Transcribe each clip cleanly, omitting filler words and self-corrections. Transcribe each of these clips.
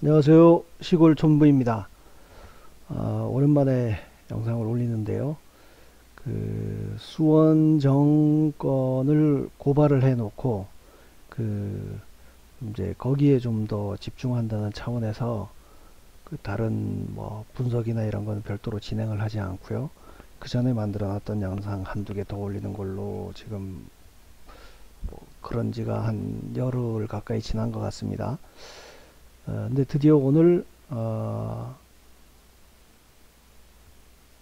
안녕하세요. 시골 촌부입니다. 오랜만에 영상을 올리는데요. 수원 정권을 고발을 해놓고 그 이제 거기에 좀 더 집중한다는 차원에서 다른 뭐 분석이나 이런 건 별도로 진행을 하지 않고요. 그 전에 만들어놨던 영상 한두 개 더 올리는 걸로 지금 뭐 그런 지가 한 열흘 가까이 지난 것 같습니다. 근데 드디어 오늘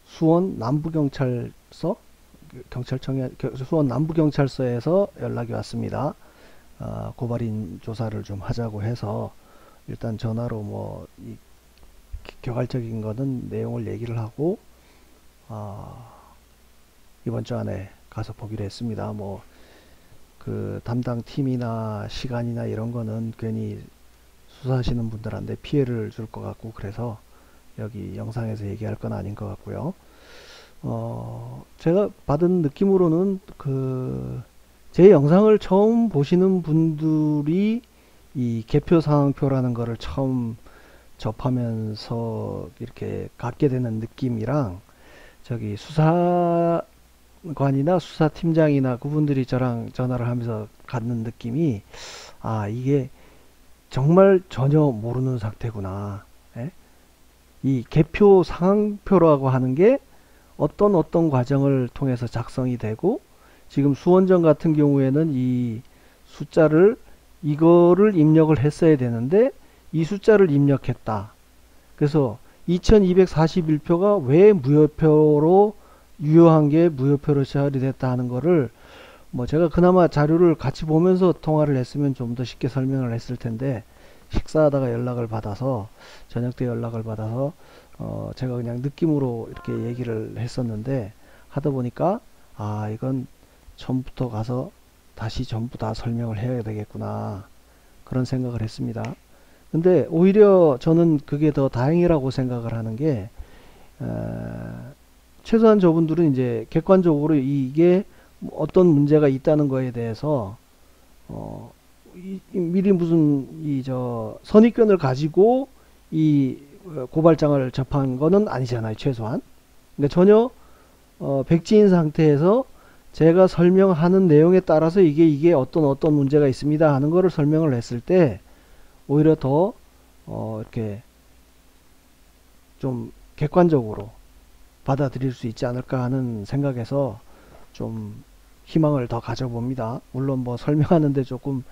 수원 남부경찰서 경찰청에 수원 남부경찰서에서 연락이 왔습니다. 고발인 조사를 좀 하자고 해서 일단 전화로 뭐 개괄적인 거는 내용을 얘기를 하고 이번 주 안에 가서 보기로 했습니다. 뭐 그 담당 팀이나 시간이나 이런 거는 괜히 수사하시는 분들한테 피해를 줄 것 같고 그래서 여기 영상에서 얘기할 건 아닌 것 같고요. 제가 받은 느낌으로는 제 영상을 처음 보시는 분들이 이 개표 상황표라는 거를 처음 접하면서 이렇게 갖게 되는 느낌이랑 저기 수사관이나 수사팀장이나 그분들이 저랑 전화를 하면서 갖는 느낌이 이게 정말 전혀 모르는 상태구나. 예? 이 개표 상황표라고 하는 게 어떤 과정을 통해서 작성이 되고 지금 수원정 같은 경우에는 이 숫자를 이거를 입력을 했어야 되는데 이 숫자를 입력했다. 그래서 2241표가 왜 무효표로 유효한 게 무효표로 처리됐다 하는 거를 뭐 제가 그나마 자료를 같이 보면서 통화를 했으면 좀 더 쉽게 설명을 했을 텐데 식사하다가 연락을 받아서 저녁 때 연락을 받아서 제가 그냥 느낌으로 이렇게 얘기를 했었는데 하다 보니까 이건 처음부터 가서 다시 전부 다 설명을 해야 되겠구나 그런 생각을 했습니다. 근데 오히려 저는 그게 더 다행이라고 생각을 하는 게 최소한 저분들은 이제 객관적으로 이게 어떤 문제가 있다는 거에 대해서 미리 무슨 선입견을 가지고 이 고발장을 접한 거는 아니잖아요. 최소한. 그러니까 전혀 백지인 상태에서 제가 설명하는 내용에 따라서 이게 어떤 문제가 있습니다 하는 거를 설명을 했을 때 오히려 더 이렇게 좀 객관적으로 받아들일 수 있지 않을까 하는 생각에서 좀 희망을 더 가져봅니다. 물론 뭐 설명하는데 조금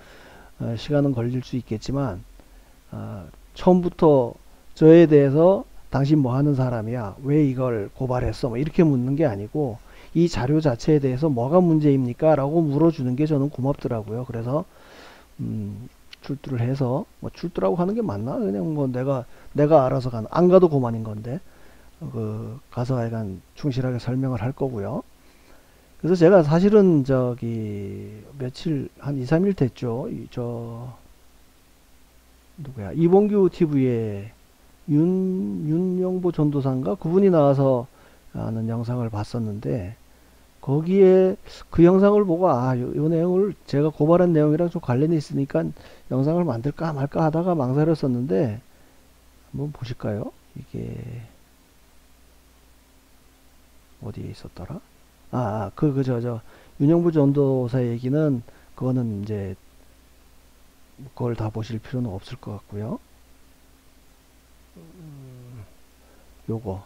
시간은 걸릴 수 있겠지만 처음부터 저에 대해서 당신 뭐 하는 사람이야? 왜 이걸 고발했어? 뭐 이렇게 묻는 게 아니고 이 자료 자체에 대해서 뭐가 문제입니까? 라고 물어주는 게 저는 고맙더라고요. 그래서 출두를 해서 뭐 출두라고 하는 게 맞나? 그냥 뭐 내가 알아서 안 가도 고만인 건데 가서 하여간 충실하게 설명을 할 거고요. 그래서 제가 사실은 며칠 한 2, 3일 됐죠. 누구야? 이봉규 TV에 윤영보 전도사인가? 그분이 나와서 하는 영상을 봤었는데 거기에 그 영상을 보고 요 내용을 제가 고발한 내용이랑 좀 관련이 있으니까 영상을 만들까 말까 하다가 망설였었는데 한번 보실까요? 이게 어디에 있었더라? 윤영부 전도사 얘기는 그거는 이제 그걸 다 보실 필요는 없을 것 같고요. 요거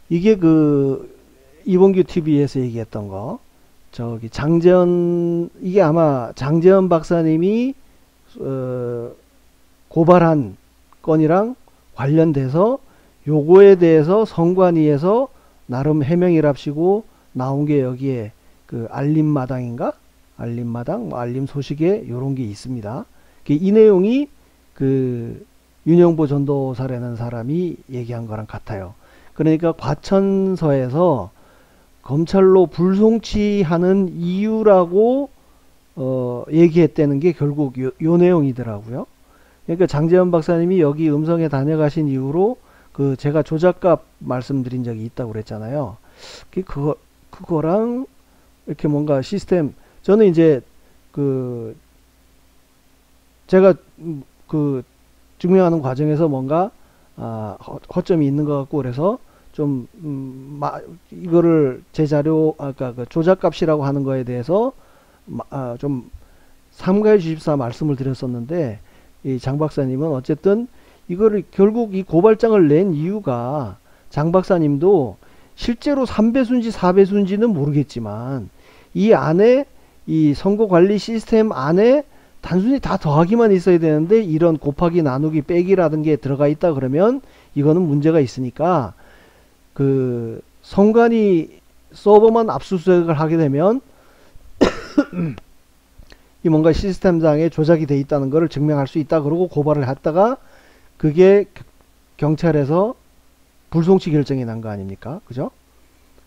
이게 이봉규 TV에서 얘기했던 거 이게 아마 장재현 박사님이 고발한 건이랑 관련돼서 요거에 대해서 선관위에서 나름 해명이랍시고 나온 게 여기에 알림마당인가? 알림마당? 뭐 알림 소식에 요런 게 있습니다. 이 내용이 윤영보 전도사라는 사람이 얘기한 거랑 같아요. 그러니까 과천서에서 검찰로 불송치하는 이유라고 얘기했다는 게 결국 요 내용이더라고요. 그러니까 장재현 박사님이 여기 음성에 다녀가신 이후로 제가 조작값 말씀드린 적이 있다고 그랬잖아요. 그거랑 이렇게 뭔가 시스템 저는 이제 제가 증명하는 과정에서 뭔가 허점이 있는 것 같고 그래서 좀 이거를 제 자료 아까 그 조작값이라고 하는 거에 대해서 좀 삼가해 주십사 말씀을 드렸었는데 이 장 박사님은 어쨌든 이거를 결국 이 고발장을 낸 이유가 장 박사님도 실제로 3배수인지 4배수인지는 모르겠지만 이 안에 이 선거관리 시스템 안에 단순히 다 더하기만 있어야 되는데 이런 곱하기 나누기 빼기라든 게 들어가 있다 그러면 이거는 문제가 있으니까 그 선관위 서버만 압수수색을 하게 되면 이 뭔가 시스템상에 조작이 돼 있다는 것을 증명할 수 있다 그러고 고발을 했다가 그게 경찰에서 불송치 결정이 난 거 아닙니까? 그죠?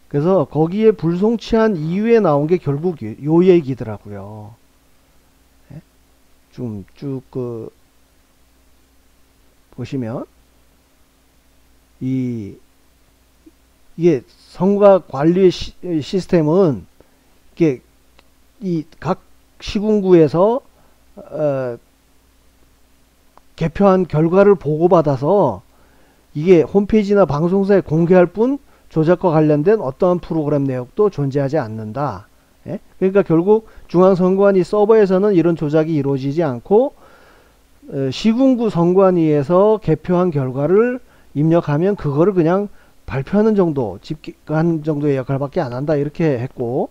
그래서 거기에 불송치한 이유에 나온 게 결국 요 얘기더라고요. 네? 좀 쭉 보시면 이게 선거 관리 시스템은 이게 이 각 시군구에서 개표한 결과를 보고받아서 이게 홈페이지나 방송사에 공개할 뿐 조작과 관련된 어떠한 프로그램 내역도 존재하지 않는다. 예? 그러니까 결국 중앙선관위 서버에서는 이런 조작이 이루어지지 않고 시군구 선관위에서 개표한 결과를 입력하면 그거를 그냥 발표하는 정도, 집계한 정도의 역할밖에 안 한다 이렇게 했고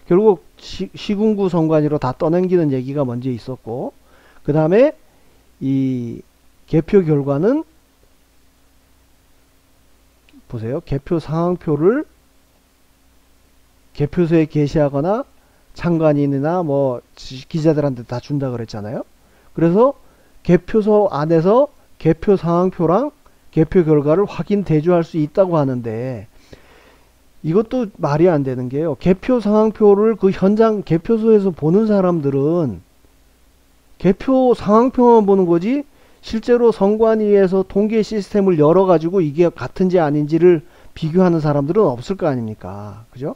결국 시군구 선관위로 다 떠넘기는 얘기가 먼저 있었고 그 다음에 이 개표 결과는 보세요. 개표 상황표를 개표소에 게시하거나 참관인이나 뭐 기자들한테 다 준다 그랬잖아요. 그래서 개표소 안에서 개표 상황표랑 개표 결과를 확인 대조할 수 있다고 하는데 이것도 말이 안 되는 게요. 개표 상황표를 그 현장 개표소에서 보는 사람들은 개표 상황표만 보는 거지 실제로 선관위에서 통계 시스템을 열어가지고 이게 같은지 아닌지를 비교하는 사람들은 없을 거 아닙니까? 그죠?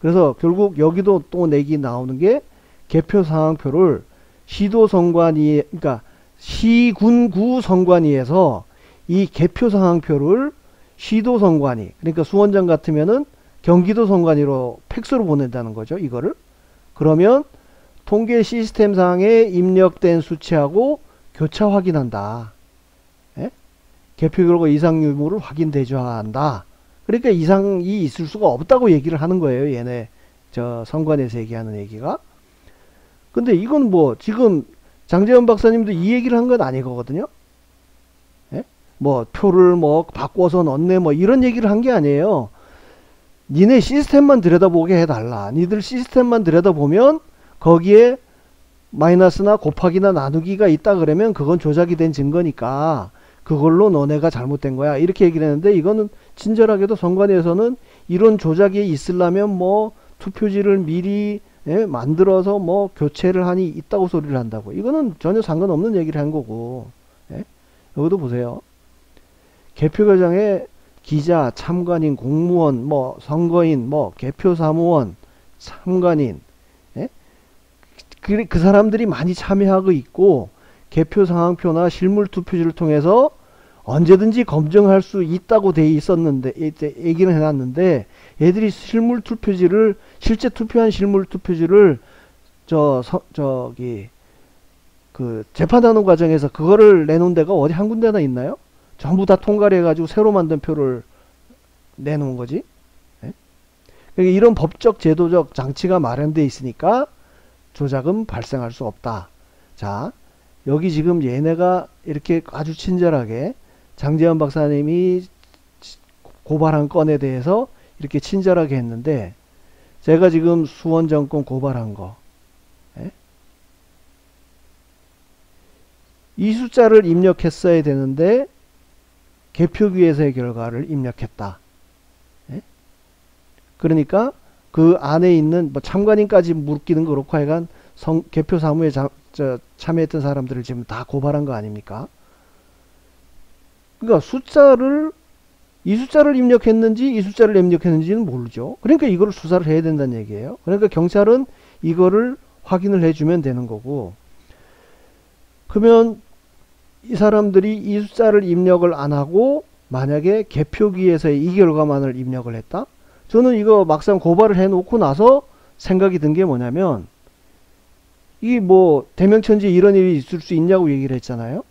그래서 결국 여기도 또 내기 나오는 게 개표 상황표를 시도 선관위, 그러니까 시군구 선관위에서 이 개표 상황표를 시도 선관위, 그러니까 수원장 같으면은 경기도 선관위로 팩스로 보낸다는 거죠. 이거를. 그러면 통계 시스템상에 입력된 수치하고 교차 확인한다. 예? 개표 결과 이상 유무를 확인 대조한다. 그러니까 이상이 있을 수가 없다고 얘기를 하는 거예요. 얘네 저 선관위에서 얘기하는 얘기가. 근데 이건 뭐 지금 장재현 박사님도 이 얘기를 한 건 아니거든요. 예? 뭐 표를 뭐 바꿔서 넣네 뭐 이런 얘기를 한 게 아니에요. 니네 시스템만 들여다보게 해달라. 니들 시스템만 들여다보면 거기에 마이너스나 곱하기나 나누기가 있다 그러면 그건 조작이 된 증거니까 그걸로 너네가 잘못된 거야 이렇게 얘기를 했는데 이거는 친절하게도 선관위에서는 이런 조작이 있으려면 뭐 투표지를 미리 만들어서 뭐 교체를 하니 있다고 소리를 한다고. 이거는 전혀 상관없는 얘기를 한 거고. 여기도 보세요. 개표 과정에 기자, 참관인, 공무원, 뭐 선거인, 뭐 개표 사무원, 참관인 그 사람들이 많이 참여하고 있고 개표 상황표나 실물 투표지를 통해서 언제든지 검증할 수 있다고 돼 있었는데 얘기는 해놨는데 얘들이 실물 투표지를 실제 투표한 실물 투표지를 저기 그 재판하는 과정에서 그거를 내놓은 데가 어디 한 군데나 있나요? 전부 다 통과를 해가지고 새로 만든 표를 내놓은 거지. 그러니까 이런 법적 제도적 장치가 마련되어 있으니까 조작은 발생할 수 없다. 자, 여기 지금 얘네가 이렇게 아주 친절하게 장재현 박사님이 고발한 건에 대해서 이렇게 친절하게 했는데 제가 지금 수원정권 고발한 거 이 숫자를 입력했어야 되는데 개표기에서의 결과를 입력했다. 그러니까 그 안에 있는 뭐 참관인까지 물기는 그렇고 하여간 개표 사무에 참여했던 사람들을 지금 다 고발한 거 아닙니까? 그러니까 이 숫자를 입력했는지 이 숫자를 입력했는지는 모르죠. 그러니까 이거를 수사를 해야 된다는 얘기예요. 그러니까 경찰은 이거를 확인을 해주면 되는 거고 그러면 이 사람들이 이 숫자를 입력을 안 하고 만약에 개표기에서의 이 결과만을 입력을 했다? 저는 이거 막상 고발을 해놓고 나서 생각이 든 게 뭐냐면, 이 뭐 대명천지 이런 일이 있을 수 있냐고 얘기를 했잖아요.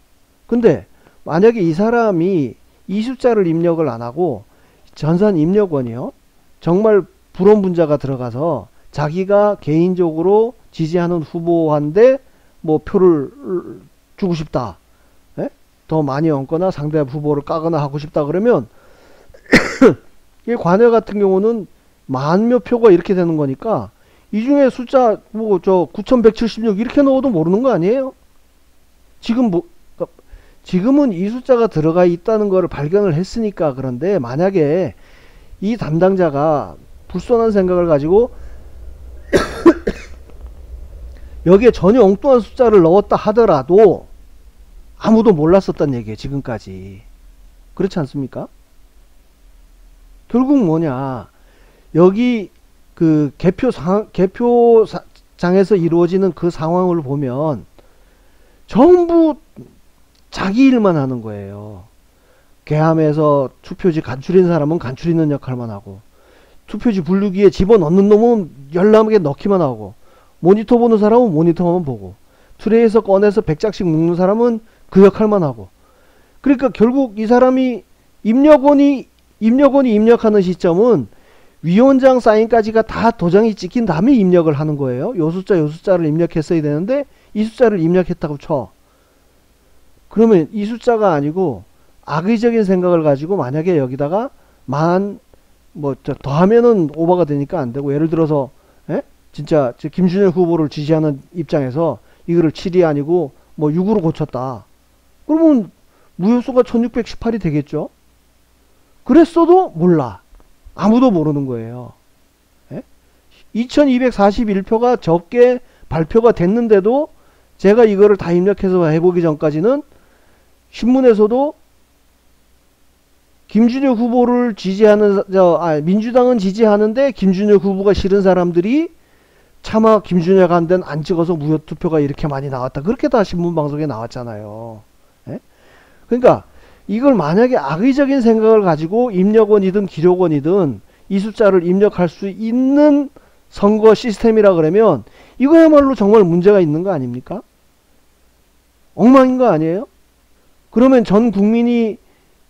근데 만약에 이 사람이 이 숫자를 입력을 안 하고 전산 입력원이요, 정말 불온 분자가 들어가서 자기가 개인적으로 지지하는 후보한테 뭐 표를 주고 싶다, 예? 더 많이 얹거나 상대 후보를 까거나 하고 싶다 그러면 이 관외 같은 경우는 만몇 표가 이렇게 되는 거니까 이 중에 숫자 뭐 저 9176 이렇게 넣어도 모르는 거 아니에요? 지금 뭐 그러니까 지금은 이 숫자가 들어가 있다는 거를 발견을 했으니까. 그런데 만약에 이 담당자가 불손한 생각을 가지고 여기에 전혀 엉뚱한 숫자를 넣었다 하더라도 아무도 몰랐었단 얘기예요, 지금까지. 그렇지 않습니까? 결국 뭐냐, 여기 그 개표장에서 이루어지는 그 상황을 보면 전부 자기 일만 하는 거예요. 개함에서 투표지 간추린 사람은 간추리는 역할만 하고, 투표지 분류기에 집어넣는 놈은 열나게 넣기만 하고, 모니터 보는 사람은 모니터만 보고, 트레이에서 꺼내서 100장씩 묶는 사람은 그 역할만 하고. 그러니까 결국 이 사람이 입력원이 입력하는 시점은 위원장 사인까지가 다 도장이 찍힌 다음에 입력을 하는 거예요. 요 숫자를 입력했어야 되는데 이 숫자를 입력했다고 쳐. 그러면 이 숫자가 아니고 악의적인 생각을 가지고 만약에 여기다가 뭐 더하면은 오버가 되니까 안 되고, 예를 들어서 진짜 김준일 후보를 지지하는 입장에서 이거를 7이 아니고 뭐 6으로 고쳤다. 그러면 무효수가 1618이 되겠죠. 그랬어도 몰라. 아무도 모르는 거예요. 2241표가 적게 발표가 됐는데도 제가 이거를 다 입력해서 해보기 전까지는 신문에서도 김준일 후보를 지지하는, 민주당은 지지하는데 김준일 후보가 싫은 사람들이 차마 김준일가 한 데는 안 찍어서 무효투표가 이렇게 많이 나왔다, 그렇게 다 신문방송에 나왔잖아요. 그러니까 이걸 만약에 악의적인 생각을 가지고 입력원이든 기록원이든 이 숫자를 입력할 수 있는 선거 시스템이라 그러면 이거야말로 정말 문제가 있는 거 아닙니까? 엉망인 거 아니에요? 그러면 전 국민이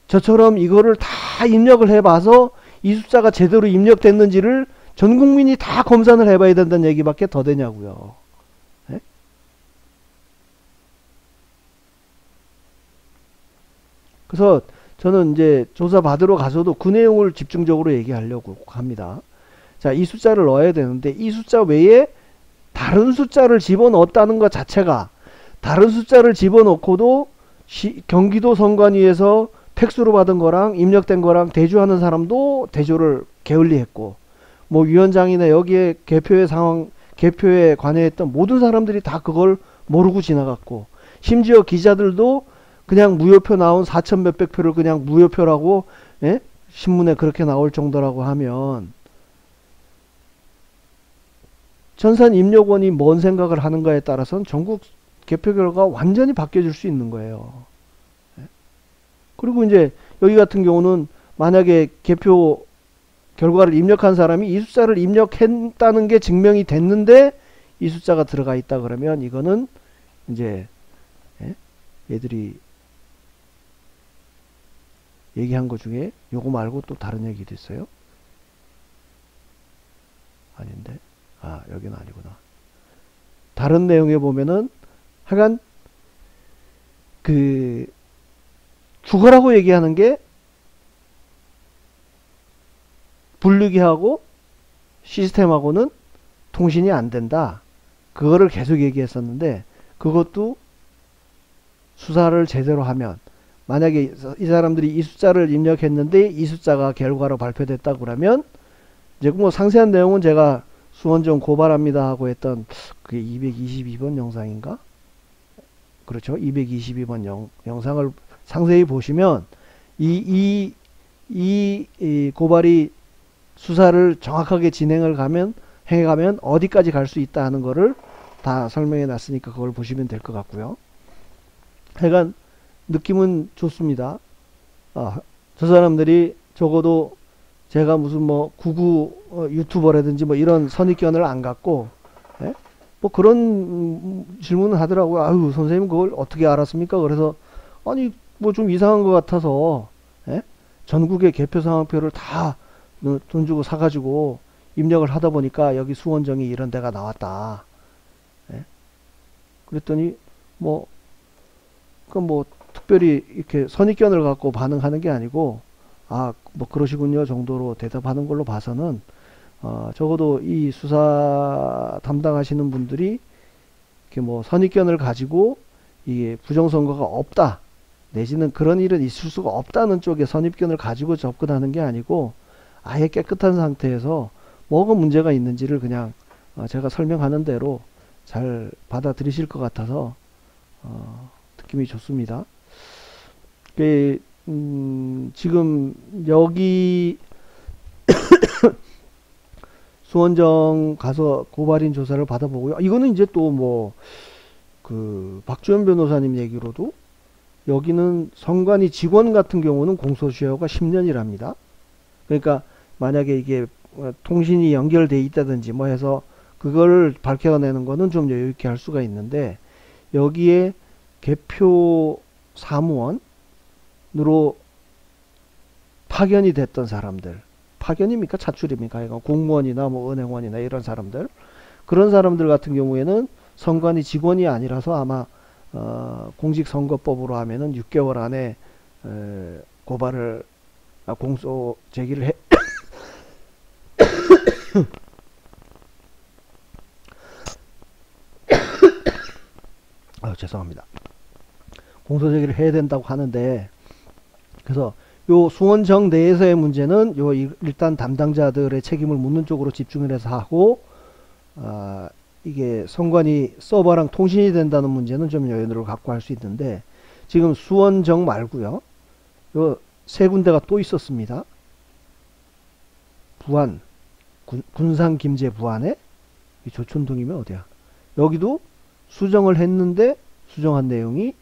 저처럼 이거를 다 입력을 해봐서 이 숫자가 제대로 입력됐는지를 전 국민이 다 검사를 해봐야 된다는 얘기밖에 더 되냐고요. 네? 그래서 저는 이제 조사 받으러 가서도 그 내용을 집중적으로 얘기하려고 합니다. 자, 이 숫자를 넣어야 되는데 이 숫자 외에 다른 숫자를 집어넣었다는 것 자체가, 다른 숫자를 집어넣고도 경기도 선관위에서 팩스로 받은 거랑 입력된 거랑 대조하는 사람도 대조를 게을리했고, 뭐 위원장이나 여기에 개표에 관여했던 모든 사람들이 다 그걸 모르고 지나갔고, 심지어 기자들도 그냥 무효표 나온 4천 몇백 표를 그냥 무효표라고, 신문에 그렇게 나올 정도라고 하면 전산 입력원이 뭔 생각을 하는가에 따라서는 전국 개표 결과가 완전히 바뀌어질 수 있는 거예요. 그리고 이제 여기 같은 경우는 만약에 개표 결과를 입력한 사람이 이 숫자를 입력했다는 게 증명이 됐는데 이 숫자가 들어가 있다 그러면 이거는 이제 얘들이 얘기한 것 중에 요거 말고 또 다른 얘기도 있어요? 아닌데? 여기는 아니구나. 다른 내용에 보면은 하여간 그 죽어라고 얘기하는 게 분류기하고 시스템하고는 통신이 안 된다. 그거를 계속 얘기했었는데, 그것도 수사를 제대로 하면, 만약에 이 사람들이 이 숫자를 입력했는데 이 숫자가 결과로 발표됐다고 그러면 이제 뭐 상세한 내용은 제가 수원정 고발합니다 하고 했던 그게 222번 영상인가? 그렇죠. 222번 영상을 상세히 보시면 이 고발이 수사를 정확하게 해가면 어디까지 갈 수 있다 하는 거를 다 설명해 놨으니까 그걸 보시면 될 것 같고요. 하여간 느낌은 좋습니다. 아, 저 사람들이 적어도 제가 무슨 뭐 구구 유튜버라든지 뭐 이런 선입견을 안 갖고, 예? 뭐 그런 질문을 하더라고요. 아유, 선생님 그걸 어떻게 알았습니까? 그래서 아니 뭐 좀 이상한 것 같아서, 예? 전국의 개표 상황표를 다 돈 주고 사가지고 입력을 하다 보니까 여기 수원정이 이런 데가 나왔다. 예? 그랬더니 뭐 그 뭐 특별히 이렇게 선입견을 갖고 반응하는 게 아니고, 아, 뭐 그러시군요 정도로 대답하는 걸로 봐서는, 적어도 이 수사 담당하시는 분들이 이렇게 뭐 선입견을 가지고 이게 부정선거가 없다, 내지는 그런 일은 있을 수가 없다는 쪽에 선입견을 가지고 접근하는 게 아니고, 아예 깨끗한 상태에서 뭐가 문제가 있는지를 그냥 제가 설명하는 대로 잘 받아들이실 것 같아서 느낌이 좋습니다. 지금 여기 수원정 가서 고발인 조사를 받아보고요. 이거는 이제 또 뭐 그 박주현 변호사님 얘기로도 여기는 선관위 직원 같은 경우는 공소시효가 10년이랍니다. 그러니까 만약에 이게 통신이 연결돼 있다든지 뭐 해서 그걸 밝혀내는 거는 좀 여유 있게 할 수가 있는데, 여기에 개표 사무원으로 파견이 됐던 사람들, 파견입니까 차출입니까, 이거 공무원이나 뭐 은행원이나 이런 사람들, 그런 사람들 같은 경우에는 선관위 직원이 아니라서 아마 공직선거법으로 하면은 6개월 안에 고발을 공소 제기를 해 죄송합니다. 공소 제기를 해야 된다고 하는데, 그래서 요 수원정 내에서의 문제는 요 일단 담당자들의 책임을 묻는 쪽으로 집중을 해서 하고, 이게 선관위 서버랑 통신이 된다는 문제는 좀 여유를 갖고 할 수 있는데, 지금 수원정 말고요, 요 세 군데가 또 있었습니다. 부안, 군산 김제 부안에, 이 조촌동이면 어디야, 여기도 수정을 했는데 수정한 내용이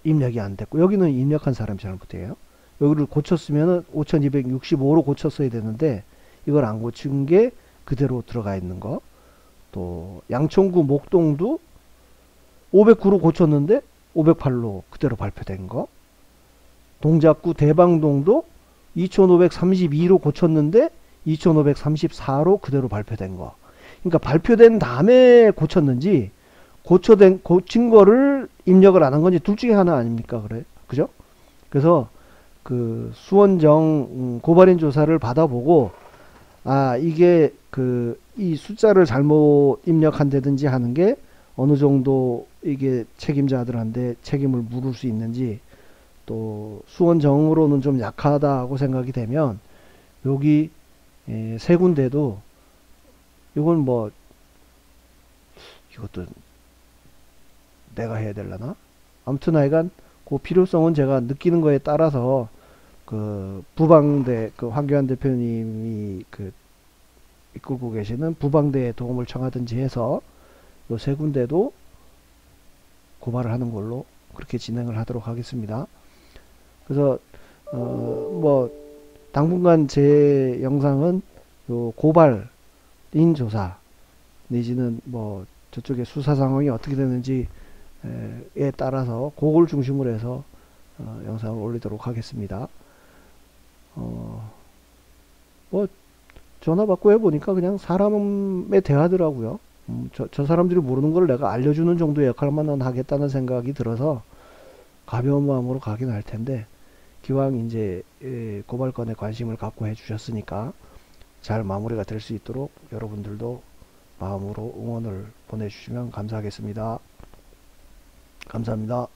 입력이 안 됐고, 여기는 입력한 사람이 잘못해요. 여기를 고쳤으면 5265로 고쳤어야 되는데 이걸 안 고친 게 그대로 들어가 있는 거. 또 양천구 목동도 509로 고쳤는데 508로 그대로 발표된 거. 동작구 대방동도 2532로 고쳤는데 2534로 그대로 발표된 거. 그러니까 발표된 다음에 고쳤는지 고친 거를 입력을 안 한 건지 둘 중에 하나 아닙니까? 그래, 그죠? 그래서 그 수원정 고발인 조사를 받아보고, 이게 이 숫자를 잘못 입력한다든지 하는 게 어느 정도 이게 책임자들한테 책임을 물을 수 있는지, 또 수원정으로는 좀 약하다고 생각이 되면 여기 세 군데도, 이건 뭐 이것도 내가 해야 되려나? 아무튼 하여간 그 필요성은 제가 느끼는 거에 따라서 그 부방대, 그 황교안 대표님이 그 이끌고 계시는 부방대에 도움을 청하든지 해서 요 세 군데도 고발을 하는 걸로 그렇게 진행을 하도록 하겠습니다. 그래서 뭐 당분간 제 영상은 요 고발인 조사 내지는 뭐 저쪽에 수사 상황이 어떻게 되는지에 따라서 그걸 중심으로 해서 영상을 올리도록 하겠습니다. 뭐 전화 받고 해보니까 그냥 사람의 대화더라고요. 저 사람들이 모르는 걸 내가 알려주는 정도의 역할만 하겠다는 생각이 들어서 가벼운 마음으로 가긴 할 텐데, 기왕 이제 고발건에 관심을 갖고 해주셨으니까 잘 마무리가 될 수 있도록 여러분들도 마음으로 응원을 보내주시면 감사하겠습니다. 감사합니다.